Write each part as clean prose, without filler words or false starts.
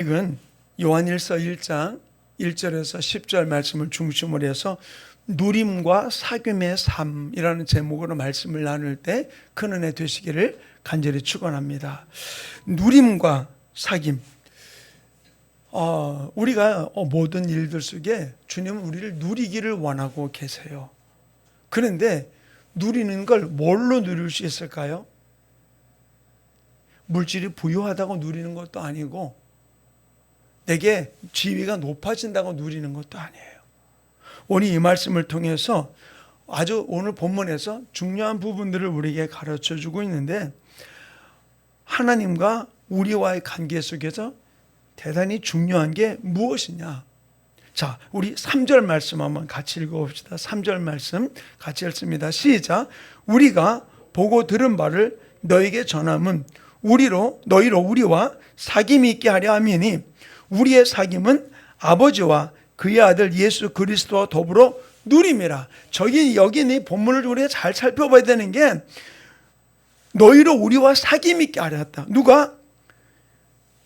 이건 요한일서 1장 1절에서 10절 말씀을 중심으로 해서 누림과 사귐의 삶이라는 제목으로 말씀을 나눌 때 큰 은혜 되시기를 간절히 축원합니다. 누림과 사귐. 우리가 모든 일들 속에 주님은 우리를 누리기를 원하고 계세요. 그런데 누리는 걸 뭘로 누릴 수 있을까요? 물질이 부유하다고 누리는 것도 아니고 내게 지위가 높아진다고 누리는 것도 아니에요. 오늘 이 말씀을 통해서 아주 오늘 본문에서 중요한 부분들을 우리에게 가르쳐 주고 있는데, 하나님과 우리와의 관계 속에서 대단히 중요한 게 무엇이냐. 자, 우리 3절 말씀 한번 같이 읽어봅시다. 3절 말씀 같이 읽습니다. 시작. 우리가 보고 들은 바를 너에게 전함은 너희로 우리와 사귐이 있게 하려 함이니 우리의 사귐은 아버지와 그의 아들 예수 그리스도와 더불어 누림이라. 여기 이 본문을 우리가 잘 살펴봐야 되는 게 너희로 우리와 사귐이 있게 하려 했다. 누가?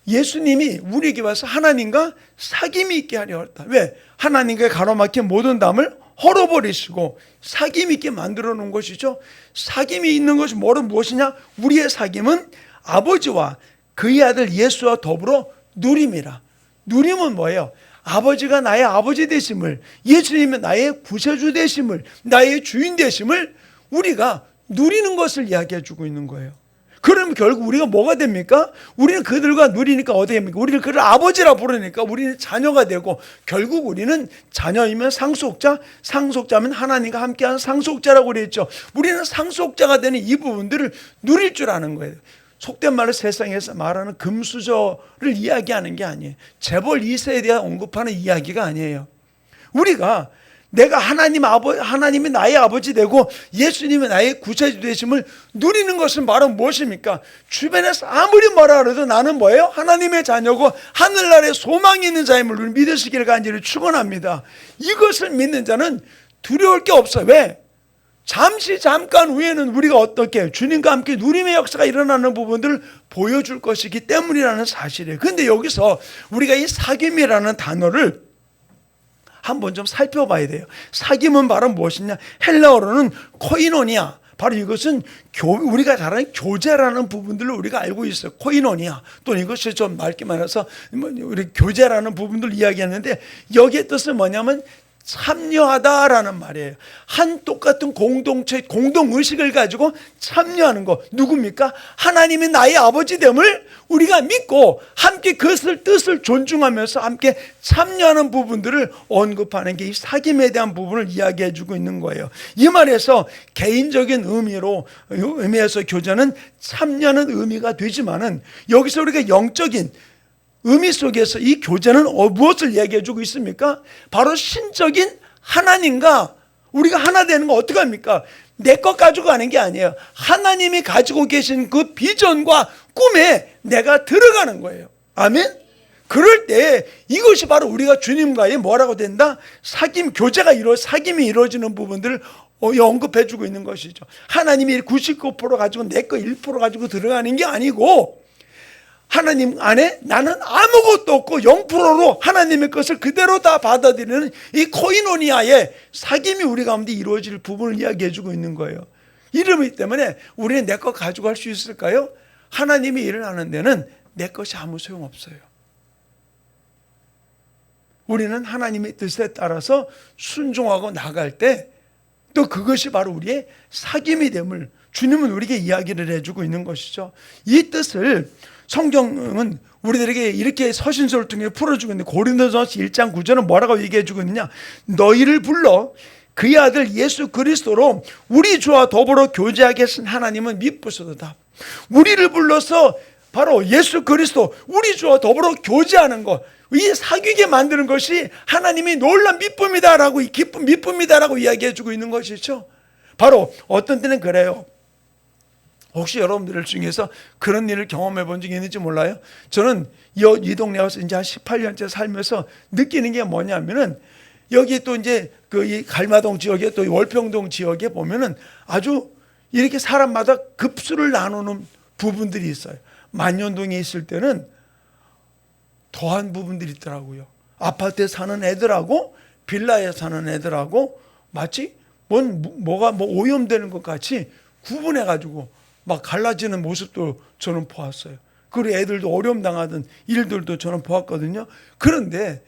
예수님이 우리에게 와서 하나님과 사귐이 있게 하려 했다. 왜? 하나님과 가로막힌 모든 담을 헐어버리시고 사귐이 있게 만들어 놓은 것이죠. 사귐이 있는 것이 무엇이냐? 우리의 사귐은 아버지와 그의 아들 예수와 더불어 누림이라. 누림은 뭐예요? 아버지가 나의 아버지 되심을, 예수님이 나의 구세주 되심을, 나의 주인 되심을 우리가 누리는 것을 이야기해 주고 있는 거예요. 그러면 결국 우리가 뭐가 됩니까? 우리는 그들과 누리니까 어떻게 됩니까? 우리를 그를 아버지라 부르니까 우리는 자녀가 되고, 결국 우리는 자녀이면 상속자, 상속자면 하나님과 함께하는 상속자라고 그랬죠. 우리는 상속자가 되는 이 부분들을 누릴 줄 아는 거예요. 속된 말로 세상에서 말하는 금수저를 이야기하는 게 아니에요. 재벌 2세에 대한 언급하는 이야기가 아니에요. 우리가 내가 하나님이 나의 아버지 되고 예수님이 나의 구세주 되심을 누리는 것은 바로 무엇입니까? 주변에서 아무리 뭐라 그래도 나는 뭐예요? 하나님의 자녀고 하늘나라에 소망이 있는 자임을 믿으시기를 간절히 축원합니다. 이것을 믿는 자는 두려울 게 없어요. 왜? 잠깐 후에는 우리가 어떻게 주님과 함께 누림의 역사가 일어나는 부분들을 보여줄 것이기 때문이라는 사실이에요. 그런데 여기서 우리가 이 사귐이라는 단어를 한번 좀 살펴봐야 돼요. 사귐은 바로 무엇이냐? 헬라어로는 코이노니아. 바로 이것은 우리가 잘 아는 교제라는 부분들을 우리가 알고 있어요. 코이노니아. 또는 이것이 좀 맑게 말해서 우리 교제라는 부분들을 이야기하는데, 여기의 뜻은 뭐냐면 참여하다라는 말이에요. 한 똑같은 공동체, 공동의식을 가지고 참여하는 거. 누굽니까? 하나님이 나의 아버지됨을 우리가 믿고 함께 그것을 뜻을 존중하면서 함께 참여하는 부분들을 언급하는 게 이 사귐에 대한 부분을 이야기해 주고 있는 거예요. 이 말에서 개인적인 의미에서 교제는 참여하는 의미가 되지만은, 여기서 우리가 영적인 의미 속에서 이 교제는 무엇을 이야기해 주고 있습니까? 바로 신적인 하나님과 우리가 하나 되는 거 어떻게 합니까? 내 것 가지고 가는 게 아니에요. 하나님이 가지고 계신 그 비전과 꿈에 내가 들어가는 거예요. 아멘? 그럴 때 이것이 바로 우리가 주님과의 뭐라고 된다? 사귐이 이루어지는 부분들을 언급해 주고 있는 것이죠. 하나님이 99% 가지고 내 거 1% 가지고 들어가는 게 아니고, 하나님 안에 나는 아무것도 없고 0%로 하나님의 것을 그대로 다 받아들이는 이 코이노니아의 사귐이 우리 가운데 이루어질 부분을 이야기해 주고 있는 거예요. 이러기 때문에 우리는 내 것 가지고 할 수 있을까요? 하나님이 일을 하는 데는 내 것이 아무 소용없어요. 우리는 하나님의 뜻에 따라서 순종하고 나갈 때 또 그것이 바로 우리의 사귐이 됨을 주님은 우리에게 이야기를 해주고 있는 것이죠. 이 뜻을 성경은 우리들에게 이렇게 서신서를 통해 풀어주고 있는데, 고린도전서 1장 9절은 뭐라고 얘기해주고 있느냐? 너희를 불러 그의 아들 예수 그리스도로 우리 주와 더불어 교제하게 하신 하나님은 미쁘시도다. 우리를 불러서 바로 예수 그리스도, 우리 주와 더불어 교제하는 것, 이 사귀게 만드는 것이 하나님이 놀라운 미쁨이다라고, 기쁨 미쁨이다라고 이야기해주고 있는 것이죠. 바로 어떤 때는 그래요. 혹시 여러분들 중에서 그런 일을 경험해 본 적이 있는지 몰라요? 저는 이 동네 와서 이제 한 18년째 살면서 느끼는 게 뭐냐면은, 여기 또 이제 이 갈마동 지역에 또 월평동 지역에 보면은 아주 이렇게 사람마다 급수를 나누는 부분들이 있어요. 만년동에 있을 때는 더한 부분들이 있더라고요. 아파트에 사는 애들하고 빌라에 사는 애들하고 마치 뭐가 오염되는 것 같이 구분해가지고 막 갈라지는 모습도 저는 보았어요. 그리고 애들도 어려움 당하던 일들도 저는 보았거든요. 그런데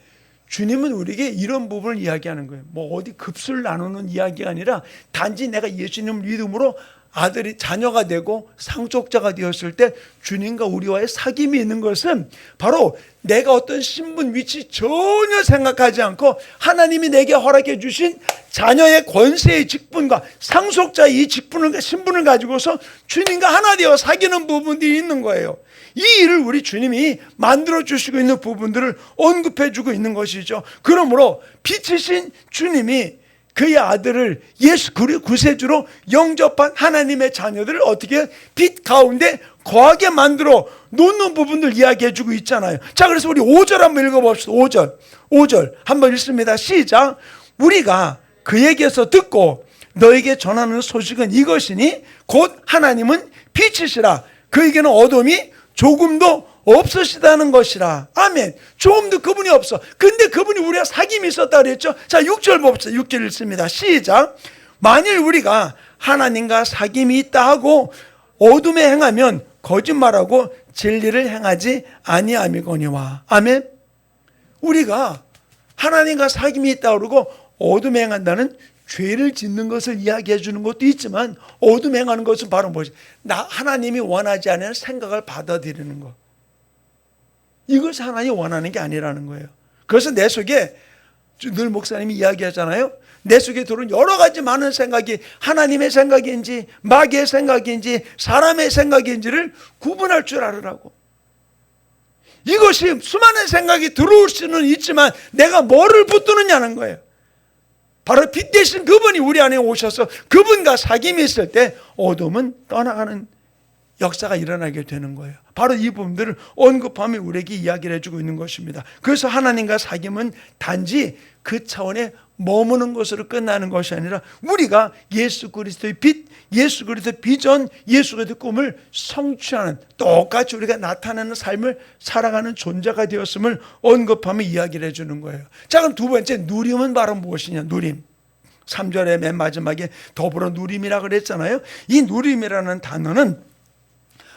주님은 우리에게 이런 부분을 이야기하는 거예요. 어디 급수를 나누는 이야기가 아니라 단지 내가 예수님을 믿음으로 아들이 자녀가 되고 상속자가 되었을 때 주님과 우리와의 사귐이 있는 것은 바로 내가 어떤 신분 위치 전혀 생각하지 않고 하나님이 내게 허락해 주신 자녀의 권세의 직분과 상속자의 이 직분을 신분을 가지고서 주님과 하나 되어 사귀는 부분들이 있는 거예요. 이 일을 우리 주님이 만들어 주시고 있는 부분들을 언급해 주고 있는 것이죠. 그러므로 빛이신 주님이 그의 아들을 예수 구세주로 영접한 하나님의 자녀들을 어떻게 빛 가운데 거하게 만들어 놓는 부분들 이야기해 주고 있잖아요. 자, 그래서 우리 5절 한번 읽어봅시다. 5절 한번 읽습니다. 시작. 우리가 그에게서 듣고 너에게 전하는 소식은 이것이니 곧 하나님은 빛이시라. 그에게는 어둠이 조금도 없으시다는 것이라. 아멘. 조금도 그분이 없어. 근데 그분이 우리와 사귐이 있었다 그랬죠. 자, 6절 봅시다. 6절 읽습니다. 시작. 만일 우리가 하나님과 사귐이 있다 하고 어둠에 행하면 거짓말하고 진리를 행하지 아니함이거니와. 아멘. 우리가 하나님과 사귐이 있다 그러고 어둠에 행한다는 죄를 짓는 것을 이야기해 주는 것도 있지만 어둠에 행하는 것은 바로 뭐지? 하나님이 원하지 않는 생각을 받아들이는 것. 이것이 하나님이 원하는 게 아니라는 거예요. 그래서 내 속에 늘 목사님이 이야기하잖아요. 내 속에 들어온 여러 가지 많은 생각이 하나님의 생각인지 마귀의 생각인지 사람의 생각인지를 구분할 줄 알으라고. 이것이 수많은 생각이 들어올 수는 있지만 내가 뭐를 붙드느냐는 거예요. 바로 빛 대신 그분이 우리 안에 오셔서 그분과 사귐이 있을 때 어둠은 떠나가는 역사가 일어나게 되는 거예요. 바로 이 부분들을 언급하며 우리에게 이야기를 해주고 있는 것입니다. 그래서 하나님과 사귐은 단지 그 차원에 머무는 것으로 끝나는 것이 아니라 우리가 예수 그리스도의 빛, 예수 그리스도의 비전, 예수 그리스도의 꿈을 성취하는 똑같이 우리가 나타내는 삶을 살아가는 존재가 되었음을 언급하며 이야기를 해주는 거예요. 자, 그럼 두 번째 누림은 바로 무엇이냐? 누림. 3절의 맨 마지막에 더불어 누림이라고 그랬잖아요. 이 누림이라는 단어는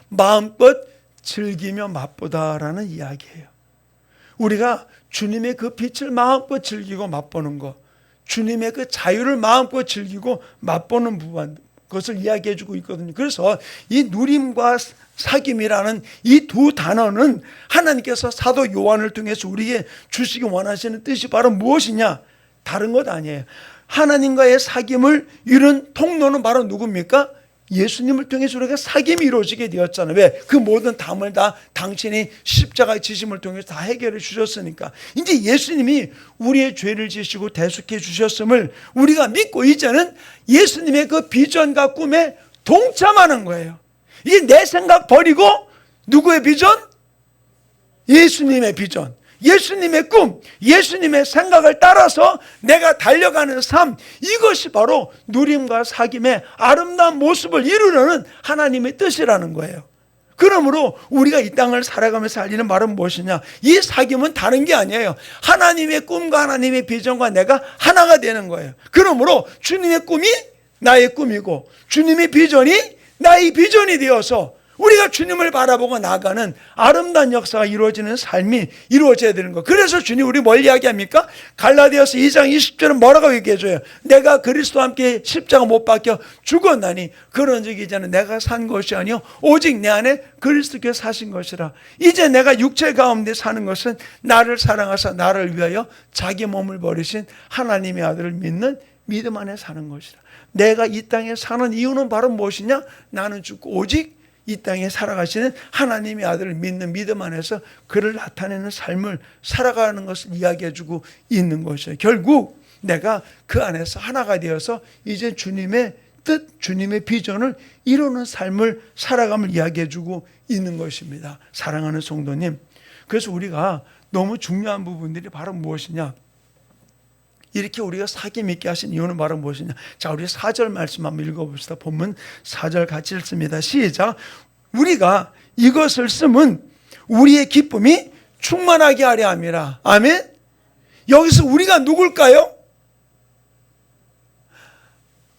마음껏 즐기며 맛보다라는 이야기예요. 우리가 주님의 그 빛을 마음껏 즐기고 맛보는 것, 주님의 그 자유를 마음껏 즐기고 맛보는 부분, 그것을 이야기해 주고 있거든요. 그래서 이 누림과 사귐이라는 이 두 단어는 하나님께서 사도 요한을 통해서 우리에게 주시기 원하시는 뜻이 바로 무엇이냐? 다른 것 아니에요. 하나님과의 사귐을 이룬 통로는 바로 누굽니까? 예수님을 통해서 우리가 사귐이 이루어지게 되었잖아요. 왜? 그 모든 담을 다 당신이 십자가의 지심을 통해서 다 해결해 주셨으니까. 이제 예수님이 우리의 죄를 지시고 대속해 주셨음을 우리가 믿고 이제는 예수님의 그 비전과 꿈에 동참하는 거예요. 이게 내 생각 버리고 누구의 비전? 예수님의 비전. 예수님의 꿈, 예수님의 생각을 따라서 내가 달려가는 삶, 이것이 바로 누림과 사귐의 아름다운 모습을 이루려는 하나님의 뜻이라는 거예요. 그러므로 우리가 이 땅을 살아가며 살리는 말은 무엇이냐? 이 사귐은 다른 게 아니에요. 하나님의 꿈과 하나님의 비전과 내가 하나가 되는 거예요. 그러므로 주님의 꿈이 나의 꿈이고 주님의 비전이 나의 비전이 되어서 우리가 주님을 바라보고 나아가는 아름다운 역사가 이루어지는 삶이 이루어져야 되는 거. 그래서 주님 우리 뭘 이야기합니까? 갈라디아서 2장 20절은 뭐라고 얘기해줘요? 내가 그리스도와 함께 십자가 못 박혀 죽었나니 그런 적이 이제는 내가 산 것이 아니요 오직 내 안에 그리스도께서 사신 것이라. 이제 내가 육체 가운데 사는 것은 나를 사랑하사 나를 위하여 자기 몸을 버리신 하나님의 아들을 믿는 믿음 안에 사는 것이라. 내가 이 땅에 사는 이유는 바로 무엇이냐? 나는 죽고 오직 이 땅에 살아가시는 하나님의 아들을 믿는 믿음 안에서 그를 나타내는 삶을 살아가는 것을 이야기해주고 있는 것이에요. 결국 내가 그 안에서 하나가 되어서 이제 주님의 뜻, 주님의 비전을 이루는 삶을 살아감을 이야기해주고 있는 것입니다. 사랑하는 성도님, 그래서 우리가 너무 중요한 부분들이 바로 무엇이냐? 이렇게 우리가 사귐 있게 하신 이유는 바로 무엇이냐? 자, 우리 4절 말씀 한번 읽어봅시다. 본문 4절 같이 읽습니다. 시작. 우리가 이것을 쓰면 우리의 기쁨이 충만하게 하려 함이라. 아멘. 여기서 우리가 누굴까요?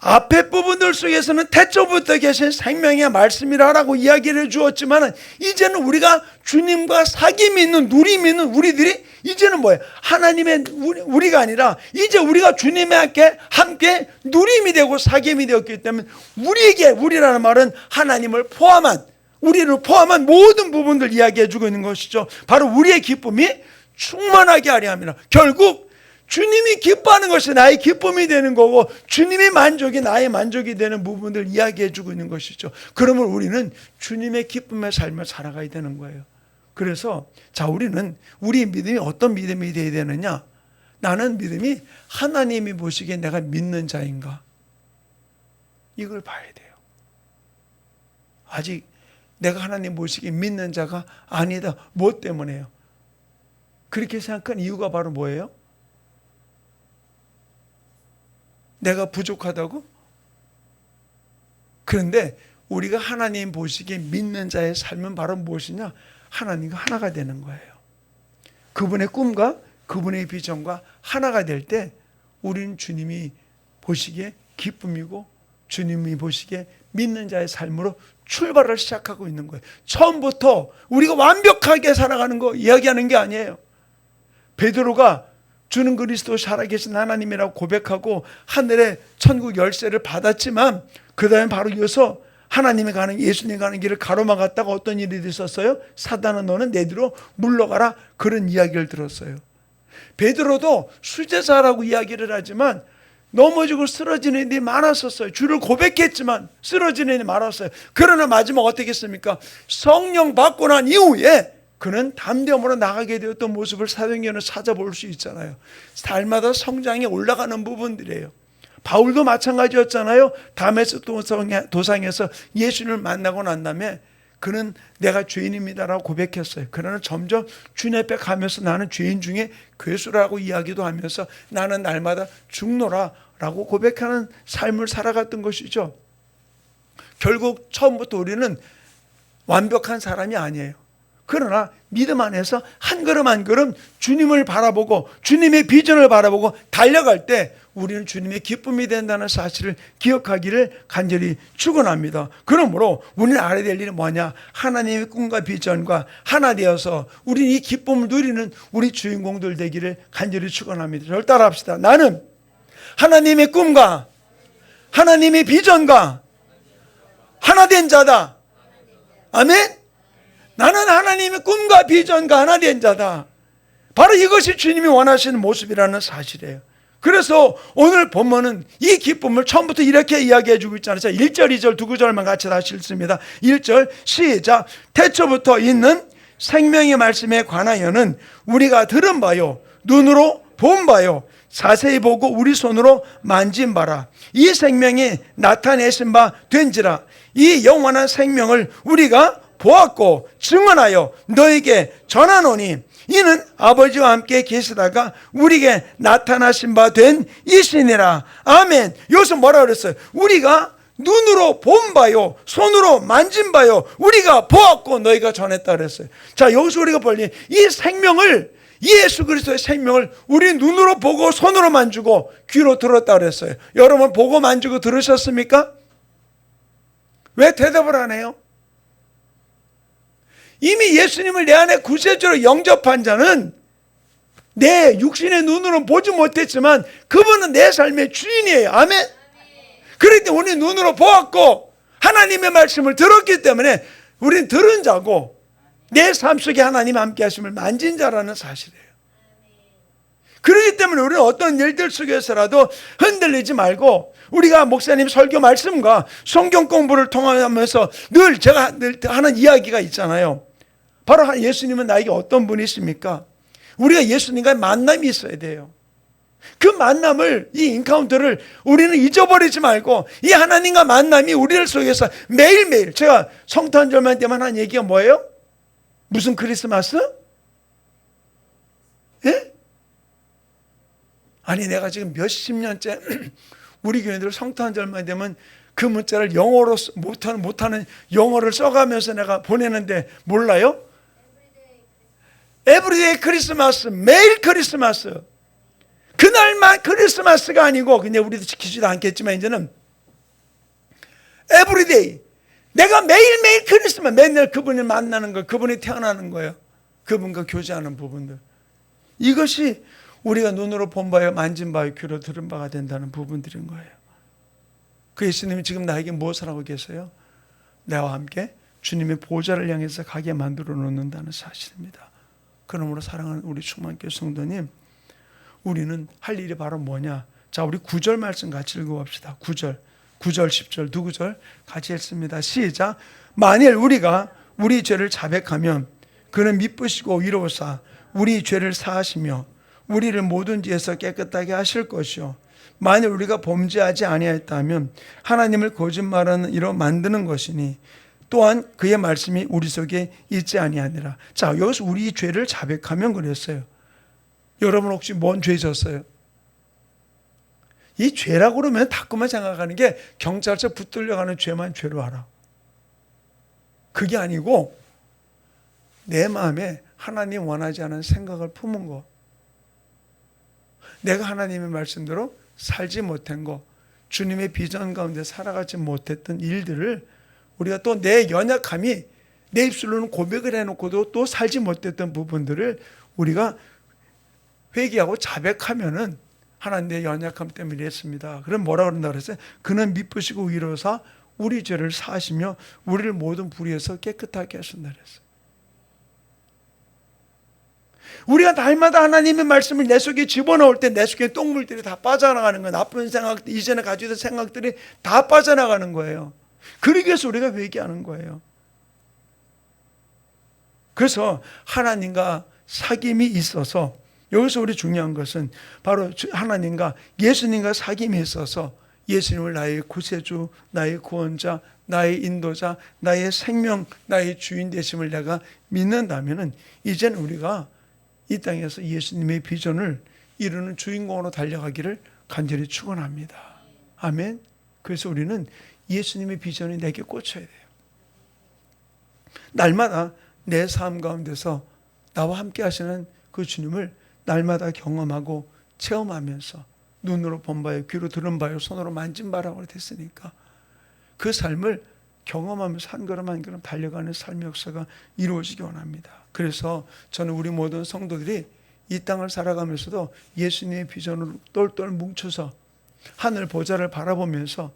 앞에 부분들 속에서는 태초부터 계신 생명의 말씀이라고 이야기를 해주었지만 이제는 우리가 주님과 사귐이 있는 누림이 있는 우리들이 이제는 뭐예요? 하나님의 우리가 아니라 이제 우리가 주님과 함께 누림이 되고 사귐이 되었기 때문에 우리라는 말은 하나님을 포함한 우리를 포함한 모든 부분들 이야기해 주고 있는 것이죠. 바로 우리의 기쁨이 충만하게 하려 함이라. 결국 주님이 기뻐하는 것이 나의 기쁨이 되는 거고 주님의 만족이 나의 만족이 되는 부분들 이야기해 주고 있는 것이죠. 그러면 우리는 주님의 기쁨의 삶을 살아가야 되는 거예요. 그래서 우리는 우리 믿음이 어떤 믿음이 되어야 되느냐? 나는 믿음이 하나님이 보시기에 내가 믿는 자인가? 이걸 봐야 돼요. 아직 내가 하나님 보시기에 믿는 자가 아니다. 뭐 때문에요? 그렇게 생각한 이유가 바로 뭐예요? 내가 부족하다고? 그런데 우리가 하나님 보시기에 믿는 자의 삶은 바로 무엇이냐? 하나님과 하나가 되는 거예요. 그분의 꿈과 그분의 비전과 하나가 될 때 우리는 주님이 보시기에 기쁨이고 주님이 보시기에 믿는 자의 삶으로 출발을 시작하고 있는 거예요. 처음부터 우리가 완벽하게 살아가는 거 이야기하는 게 아니에요. 베드로가 주는 그리스도 살아계신 하나님이라고 고백하고 하늘의 천국 열쇠를 받았지만 그 다음에 바로 이어서 하나님이 가는 예수님이 가는 길을 가로막았다가 어떤 일이 있었어요? 사단은 너는 내 뒤로 물러가라. 그런 이야기를 들었어요. 베드로도 수제자라고 이야기를 하지만 넘어지고 쓰러지는 일이 많았었어요. 주를 고백했지만 쓰러지는 일이 많았어요. 그러나 마지막 어떻게 했습니까? 성령 받고 난 이후에 그는 담대함으로 나가게 되었던 모습을 사도행전을 찾아볼 수 있잖아요. 삶마다 성장에 올라가는 부분들이에요. 바울도 마찬가지였잖아요. 다메섹 도상에서 예수님을 만나고 난 다음에 그는 내가 죄인입니다라고 고백했어요. 그러나 점점 주님 앞에 가면서 나는 죄인 중에 괴수라고 이야기도 하면서 나는 날마다 죽노라라고 고백하는 삶을 살아갔던 것이죠. 결국 처음부터 우리는 완벽한 사람이 아니에요. 그러나 믿음 안에서 한 걸음 한 걸음 주님을 바라보고 주님의 비전을 바라보고 달려갈 때 우리는 주님의 기쁨이 된다는 사실을 기억하기를 간절히 축원합니다. 그러므로 우리는 알아야 될 일은 뭐냐? 하나님의 꿈과 비전과 하나 되어서 우리는 이 기쁨을 누리는 우리 주인공들 되기를 간절히 축원합니다. 저를 따라합시다. 나는 하나님의 꿈과 하나님의 비전과 하나 된 자다. 아멘. 나는 하나님의 꿈과 비전과 하나 된 자다. 바로 이것이 주님이 원하시는 모습이라는 사실이에요. 그래서 오늘 본문은 이 기쁨을 처음부터 이렇게 이야기해 주고 있잖아요. 1절, 2절 두 구절만 같이 다시 읽습니다. 1절 시작. 태초부터 있는 생명의 말씀에 관하여는 우리가 들은 바요 눈으로 본 바요 자세히 보고 우리 손으로 만진 바라. 이 생명이 나타내신 바 된지라. 이 영원한 생명을 우리가 보았고 증언하여 너에게 전하노니 이는 아버지와 함께 계시다가 우리에게 나타나신 바 된 이신이라. 아멘. 여기서 뭐라 그랬어요? 우리가 눈으로 본 바요 손으로 만진 바요 우리가 보았고 너희가 전했다 그랬어요. 자, 여기서 우리가 볼 일, 이 생명을, 예수 그리스도의 생명을 우리 눈으로 보고 손으로 만지고 귀로 들었다 그랬어요. 여러분 보고 만지고 들으셨습니까? 왜 대답을 안 해요? 이미 예수님을 내 안에 구세주로 영접한 자는 내 육신의 눈으로는 보지 못했지만 그분은 내 삶의 주인이에요. 아멘. 그럴 때 우리 눈으로 보았고 하나님의 말씀을 들었기 때문에 우리는 들은 자고 내 삶 속에 하나님 함께 하심을 만진 자라는 사실이에요. 그렇기 때문에 우리는 어떤 일들 속에서라도 흔들리지 말고 우리가 목사님 설교 말씀과 성경 공부를 통하면서 늘 제가 늘 하는 이야기가 있잖아요. 바로 예수님은 나에게 어떤 분이십니까? 우리가 예수님과의 만남이 있어야 돼요. 그 만남을, 이 인카운트를 우리는 잊어버리지 말고 이 하나님과 만남이 우리들 속에서 매일매일, 제가 성탄 절만 때만 한 얘기가 뭐예요? 무슨 크리스마스? 예? 아니 내가 지금 몇십 년째 우리 교회들 성탄절만 되면 그 문자를 영어로 못하는 영어를 써가면서 내가 보내는데 몰라요? 에브리데이 크리스마스, 매일 크리스마스. 그날만 크리스마스가 아니고, 그냥 우리도 지키지도 않겠지만 이제는 에브리데이, 내가 매일매일 크리스마스, 맨날 그분을 만나는 거, 그분이 태어나는 거예요. 그분과 교제하는 부분들. 이것이 우리가 눈으로 본 바요, 만진 바요, 귀로 들은 바가 된다는 부분들인 거예요. 그 예수님이 지금 나에게 무엇을 하고 계세요? 나와 함께 주님의 보좌를 향해서 가게 만들어 놓는다는 사실입니다. 그러므로 사랑하는 우리 충만교회 성도님, 우리는 할 일이 바로 뭐냐? 자, 우리 9절 말씀 같이 읽어봅시다. 9절, 10절, 두 구절 같이 읽습니다. 시작. 만일 우리가 우리 죄를 자백하면 그는 미쁘시고 위로우사 우리 죄를 사하시며 우리를 모든 죄에서 깨끗하게 하실 것이요. 만일 우리가 범죄하지 아니하였다면 하나님을 거짓말하는 이로 만드는 것이니 또한 그의 말씀이 우리 속에 있지 아니하니라. 자, 여기서 우리 죄를 자백하면 그랬어요. 여러분 혹시 뭔 죄 졌어요? 이 죄라고 그러면 자꾸만 생각하는 게 경찰서 붙들려가는 죄만 죄로 알아. 그게 아니고 내 마음에 하나님 원하지 않은 생각을 품은 거, 내가 하나님의 말씀대로 살지 못한 거, 주님의 비전 가운데 살아가지 못했던 일들을 우리가 또 내 연약함이 내 입술로는 고백을 해놓고도 또 살지 못했던 부분들을 우리가 회개하고 자백하면은 하나님 내 연약함 때문에 이랬습니다. 그럼 뭐라 그런다 그랬어요? 그는 미쁘시고 위로사 우리 죄를 사하시며 우리를 모든 불의에서 깨끗하게 하신다 그랬어요. 우리가 날마다 하나님의 말씀을 내 속에 집어넣을 때 내 속에 똥물들이 다 빠져나가는 거예요. 나쁜 생각, 이전에 가지고 있던 생각들이 다 빠져나가는 거예요. 그러기 위해서 우리가 회개하는 거예요. 그래서 하나님과 사귐이 있어서, 여기서 우리 중요한 것은 바로 하나님과 예수님과 사귐이 있어서 예수님을 나의 구세주, 나의 구원자, 나의 인도자, 나의 생명, 나의 주인 되심을 내가 믿는다면 이제는 우리가 이 땅에서 예수님의 비전을 이루는 주인공으로 달려가기를 간절히 축원합니다. 아멘. 그래서 우리는 예수님의 비전이 내게 꽂혀야 돼요. 날마다 내 삶 가운데서 나와 함께 하시는 그 주님을 날마다 경험하고 체험하면서 눈으로 본 바요, 귀로 들은 바요, 손으로 만진 바라고 됐으니까 그 삶을 경험하면서 한 걸음 한 걸음 달려가는 삶의 역사가 이루어지기 원합니다. 그래서 저는 우리 모든 성도들이 이 땅을 살아가면서도 예수님의 비전으로 똘똘 뭉쳐서 하늘 보좌를 바라보면서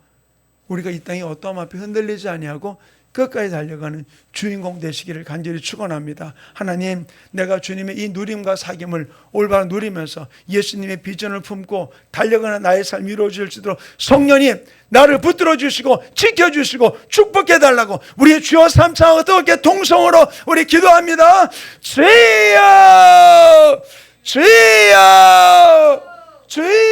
우리가 이 땅이 어떠함 앞에 흔들리지 아니하고 끝까지 달려가는 주인공 되시기를 간절히 축원합니다. 하나님, 내가 주님의 이 누림과 사귐을 올바로 누리면서 예수님의 비전을 품고 달려가는 나의 삶이 이루어질수록 성령님 나를 붙들어 주시고 지켜주시고 축복해 달라고 우리의 주여 삼창하고 뜨겁게 동성으로 우리 기도합니다. 주여, 주여, 주여.